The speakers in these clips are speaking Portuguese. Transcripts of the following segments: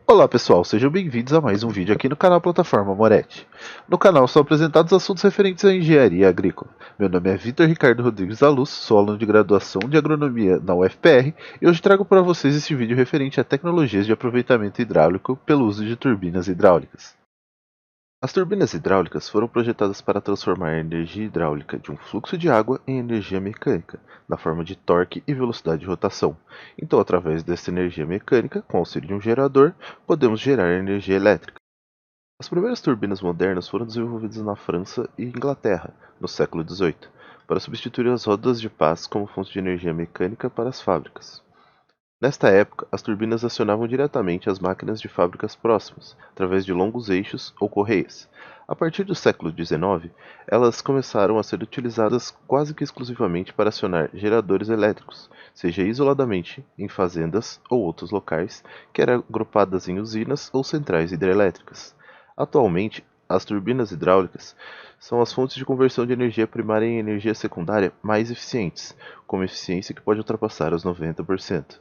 Olá pessoal, sejam bem-vindos a mais um vídeo aqui no canal Plataforma Moretti. No canal são apresentados assuntos referentes à engenharia agrícola. Meu nome é Vitor Ricardo Rodrigues da Luz, sou aluno de graduação de agronomia na UFPR e hoje trago para vocês esse vídeo referente a tecnologias de aproveitamento hidráulico pelo uso de turbinas hidráulicas. As turbinas hidráulicas foram projetadas para transformar a energia hidráulica de um fluxo de água em energia mecânica, na forma de torque e velocidade de rotação. Então, através dessa energia mecânica, com auxílio de um gerador, podemos gerar energia elétrica. As primeiras turbinas modernas foram desenvolvidas na França e Inglaterra, no século XVIII, para substituir as rodas de pás como fonte de energia mecânica para as fábricas. Nesta época, as turbinas acionavam diretamente as máquinas de fábricas próximas, através de longos eixos ou correias. A partir do século XIX, elas começaram a ser utilizadas quase que exclusivamente para acionar geradores elétricos, seja isoladamente em fazendas ou outros locais, quer agrupadas em usinas ou centrais hidrelétricas. Atualmente, as turbinas hidráulicas são as fontes de conversão de energia primária em energia secundária mais eficientes, com uma eficiência que pode ultrapassar os 90%.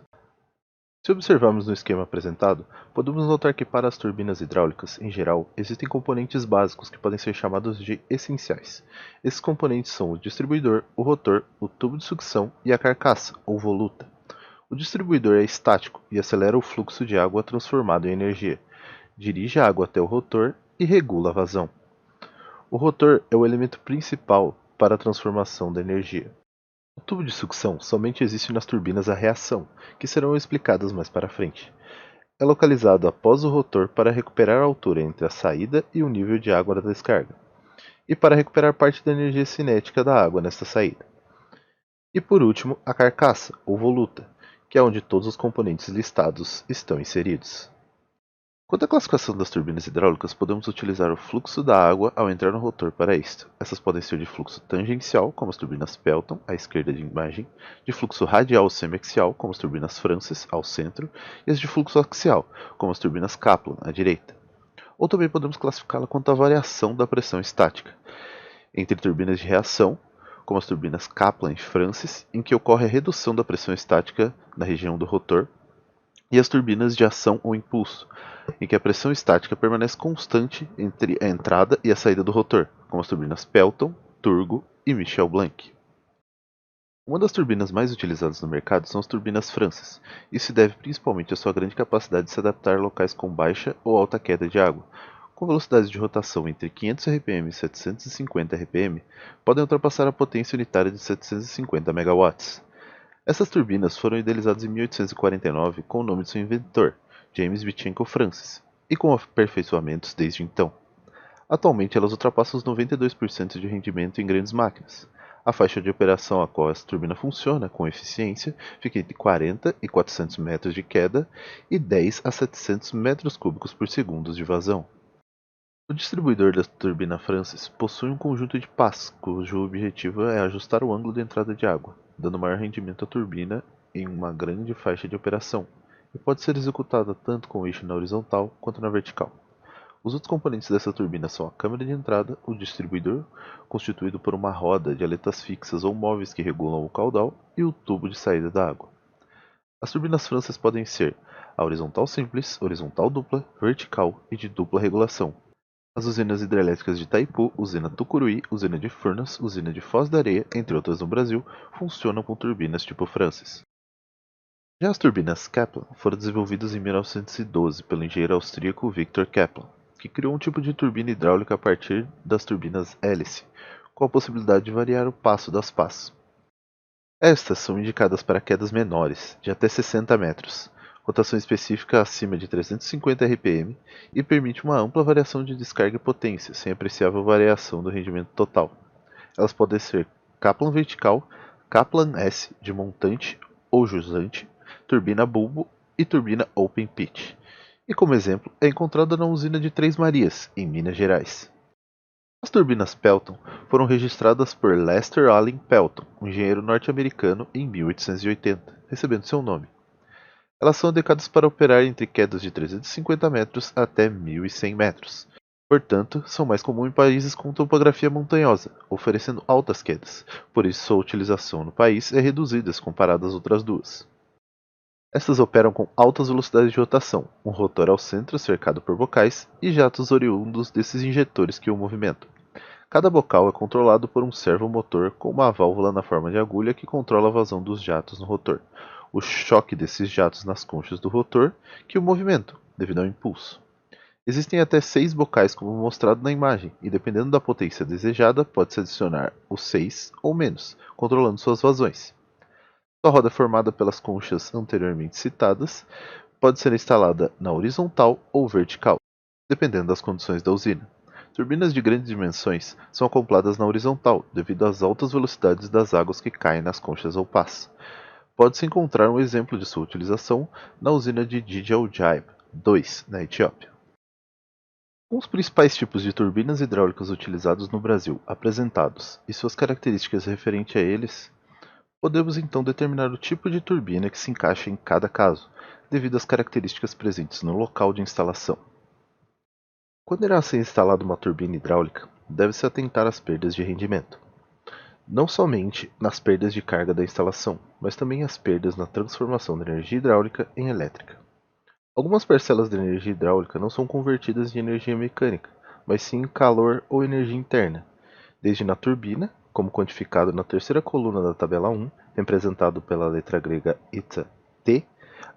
Se observarmos no esquema apresentado, podemos notar que para as turbinas hidráulicas, em geral, existem componentes básicos que podem ser chamados de essenciais. Esses componentes são o distribuidor, o rotor, o tubo de sucção e a carcaça, ou voluta. O distribuidor é estático e acelera o fluxo de água transformado em energia, dirige a água até o rotor e regula a vazão. O rotor é o elemento principal para a transformação da energia. O tubo de sucção somente existe nas turbinas a reação, que serão explicadas mais para frente. É localizado após o rotor para recuperar a altura entre a saída e o nível de água da descarga, e para recuperar parte da energia cinética da água nesta saída. E por último, a carcaça, ou voluta, que é onde todos os componentes listados estão inseridos. Quanto à classificação das turbinas hidráulicas, podemos utilizar o fluxo da água ao entrar no rotor para isto. Essas podem ser de fluxo tangencial, como as turbinas Pelton, à esquerda de imagem, de fluxo radial ou semiaxial, como as turbinas Francis, ao centro, e as de fluxo axial, como as turbinas Kaplan, à direita. Ou também podemos classificá-la quanto à variação da pressão estática, entre turbinas de reação, como as turbinas Kaplan e Francis, em que ocorre a redução da pressão estática na região do rotor, e as turbinas de ação ou impulso, em que a pressão estática permanece constante entre a entrada e a saída do rotor, como as turbinas Pelton, Turgo e Michel Blanc. Uma das turbinas mais utilizadas no mercado são as turbinas Francis. Isso se deve principalmente à sua grande capacidade de se adaptar a locais com baixa ou alta queda de água. Com velocidades de rotação entre 500 rpm e 750 rpm, podem ultrapassar a potência unitária de 750 megawatts. Essas turbinas foram idealizadas em 1849 com o nome de seu inventor, James Bichenko Francis, e com aperfeiçoamentos desde então. Atualmente elas ultrapassam os 92% de rendimento em grandes máquinas. A faixa de operação a qual essa turbina funciona com eficiência fica entre 40 e 400 metros de queda e 10 a 700 metros cúbicos por segundo de vazão. O distribuidor da turbina Francis possui um conjunto de pás, cujo objetivo é ajustar o ângulo de entrada de água, dando maior rendimento à turbina em uma grande faixa de operação, e pode ser executada tanto com o eixo na horizontal quanto na vertical. Os outros componentes dessa turbina são a câmara de entrada, o distribuidor, constituído por uma roda de aletas fixas ou móveis que regulam o caudal, e o tubo de saída da água. As turbinas Francis podem ser a horizontal simples, horizontal dupla, vertical e de dupla regulação. As usinas hidrelétricas de Itaipu, usina Tucuruí, usina de Furnas, usina de Foz da Areia, entre outras no Brasil, funcionam com turbinas tipo Francis. Já as turbinas Kaplan foram desenvolvidas em 1912 pelo engenheiro austríaco Victor Kaplan, que criou um tipo de turbina hidráulica a partir das turbinas hélice, com a possibilidade de variar o passo das pás. Estas são indicadas para quedas menores, de até 60 metros, rotação específica acima de 350 rpm e permite uma ampla variação de descarga e potência, sem apreciável variação do rendimento total. Elas podem ser Kaplan vertical, Kaplan S de montante ou jusante, turbina bulbo e turbina open pitch. E como exemplo, é encontrada na usina de Três Marias, em Minas Gerais. As turbinas Pelton foram registradas por Lester Allen Pelton, um engenheiro norte-americano, em 1880, recebendo seu nome. Elas são adequadas para operar entre quedas de 350 metros até 1.100 metros. Portanto, são mais comuns em países com topografia montanhosa, oferecendo altas quedas, por isso sua utilização no país é reduzida se comparada às outras duas. Estas operam com altas velocidades de rotação, um rotor ao centro cercado por bocais e jatos oriundos desses injetores que o movimentam. Cada bocal é controlado por um servomotor com uma válvula na forma de agulha que controla a vazão dos jatos no rotor, o choque desses jatos nas conchas do rotor que o movimentam, devido ao impulso. Existem até 6 bocais como mostrado na imagem, e dependendo da potência desejada, pode-se adicionar os 6 ou menos, controlando suas vazões. A roda formada pelas conchas anteriormente citadas pode ser instalada na horizontal ou vertical, dependendo das condições da usina. Turbinas de grandes dimensões são acopladas na horizontal devido às altas velocidades das águas que caem nas conchas ou pás. Pode-se encontrar um exemplo de sua utilização na usina de Jijaujai 2, na Etiópia. Com os principais tipos de turbinas hidráulicas utilizados no Brasil apresentados e suas características referentes a eles, podemos então determinar o tipo de turbina que se encaixa em cada caso, devido às características presentes no local de instalação. Quando irá ser instalada uma turbina hidráulica, deve-se atentar às perdas de rendimento. Não somente nas perdas de carga da instalação, mas também às perdas na transformação da energia hidráulica em elétrica. Algumas parcelas da energia hidráulica não são convertidas em energia mecânica, mas sim em calor ou energia interna, desde na turbina, como quantificado na terceira coluna da tabela 1, representado pela letra grega eta T,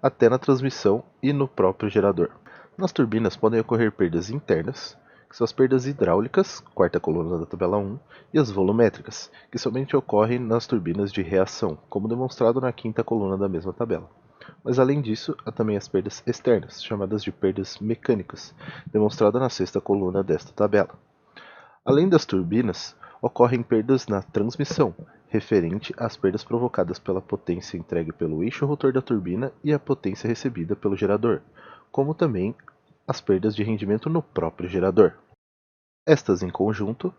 até na transmissão e no próprio gerador. Nas turbinas podem ocorrer perdas internas, que são as perdas hidráulicas, quarta coluna da tabela 1, e as volumétricas, que somente ocorrem nas turbinas de reação, como demonstrado na quinta coluna da mesma tabela. Mas além disso, há também as perdas externas, chamadas de perdas mecânicas, demonstrada na sexta coluna desta tabela. Além das turbinas, ocorrem perdas na transmissão, referente às perdas provocadas pela potência entregue pelo eixo rotor da turbina e a potência recebida pelo gerador, como também as perdas de rendimento no próprio gerador. Estas, em conjunto,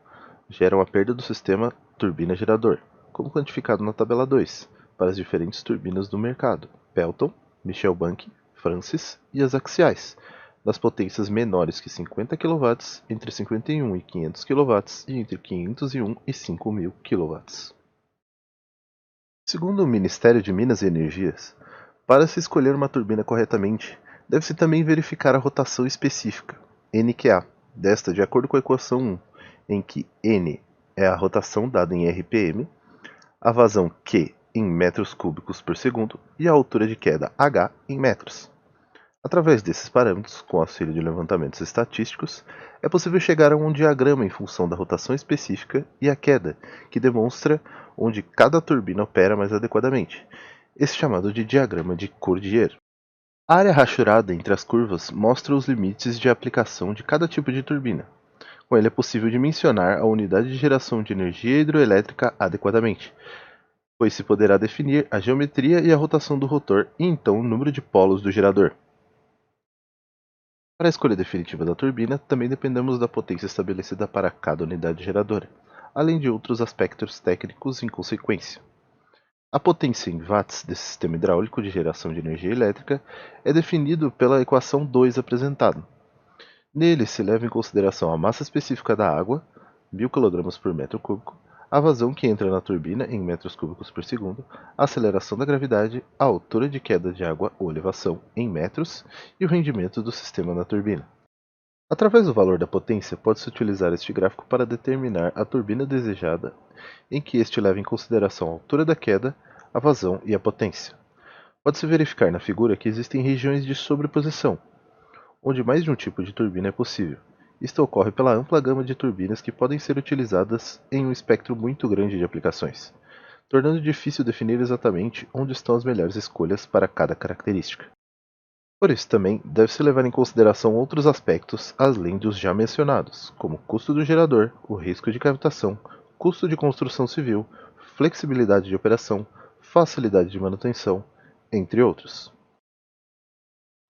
geram a perda do sistema turbina-gerador, como quantificado na tabela 2, para as diferentes turbinas do mercado, Pelton, Michel-Bank, Francis e as axiais, das potências menores que 50 kW, entre 51 e 500 kW e entre 501 e 5.000 kW. Segundo o Ministério de Minas e Energias, para se escolher uma turbina corretamente, deve-se também verificar a rotação específica, NQA, desta de acordo com a equação 1, em que N é a rotação dada em RPM, a vazão Q em metros cúbicos por segundo e a altura de queda H em metros. Através desses parâmetros, com auxílio de levantamentos estatísticos, é possível chegar a um diagrama em função da rotação específica e a queda, que demonstra onde cada turbina opera mais adequadamente, esse chamado de diagrama de Cordier. A área rachurada entre as curvas mostra os limites de aplicação de cada tipo de turbina. Com ele é possível dimensionar a unidade de geração de energia hidroelétrica adequadamente, pois se poderá definir a geometria e a rotação do rotor e então o número de polos do gerador. Para a escolha definitiva da turbina, também dependemos da potência estabelecida para cada unidade geradora, além de outros aspectos técnicos em consequência. A potência em watts desse sistema hidráulico de geração de energia elétrica é definido pela equação 2 apresentada. Nele se leva em consideração a massa específica da água, 1000 kg por metro cúbico, a vazão que entra na turbina em metros cúbicos por segundo, a aceleração da gravidade, a altura de queda de água ou elevação em metros e o rendimento do sistema na turbina. Através do valor da potência, pode-se utilizar este gráfico para determinar a turbina desejada, em que este leva em consideração a altura da queda, a vazão e a potência. Pode-se verificar na figura que existem regiões de sobreposição, onde mais de um tipo de turbina é possível. Isto ocorre pela ampla gama de turbinas que podem ser utilizadas em um espectro muito grande de aplicações, tornando difícil definir exatamente onde estão as melhores escolhas para cada característica. Por isso também deve-se levar em consideração outros aspectos além dos já mencionados, como o custo do gerador, o risco de cavitação, custo de construção civil, flexibilidade de operação, facilidade de manutenção, entre outros.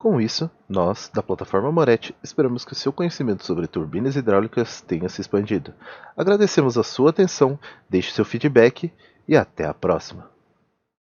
Com isso, nós, da plataforma Moretti, esperamos que o seu conhecimento sobre turbinas hidráulicas tenha se expandido. Agradecemos a sua atenção, deixe seu feedback e até a próxima.